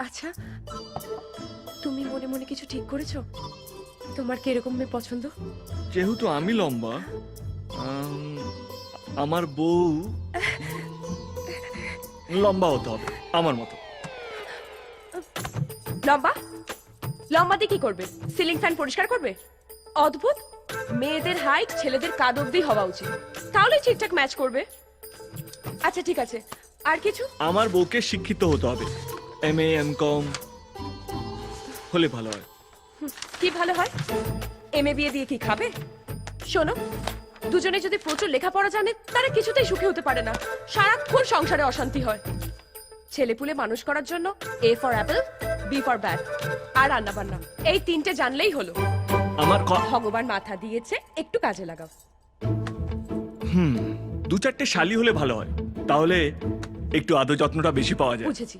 আচ্ছা, তুমি মনে মনে কিছু ঠিক করেছো? তোমার কিরকম মেয়ে পছন্দ? যেহেতু আমি লম্বা, আমার বউ লম্বা হতে হবে আমার মতো। লম্বা? লম্বা দিয়ে কি করবে? সিলিং ফ্যান পরিষ্কার করবে? অদ্ভুত, মেয়েদের হাইট ছেলেদের কাঁধ অব্দি হওয়া উচিত, তাহলেই ঠিকঠাক ম্যাচ করবে। আচ্ছা ঠিক আছে, আর কিছু? আমার বউকে শিক্ষিত হতে হবে, MA MCom হলে ভালো হয়। কি ভালো হয়? এমএ বিয়ে দিয়ে কি খাবে? শোনো, দুজনে যদি প্রচুর লেখাপড়া জানে তারা কিছুতেই সুখী হতে পারে না, সারাক্ষণ সংসারে অশান্তি হয়। ছেলেপুলে মানুষ করার জন্য A for apple, B for bat, আর রান্না বান্না এই তিনটে জানলেই হলো। আমার ভগবান মাথা দিয়েছে, একটু কাজে লাগাও। 2-4টে শালি হলে ভালো হয়, তাহলে একটু আদর যত্নটা বেশি পাওয়া যায়। বুঝেছি।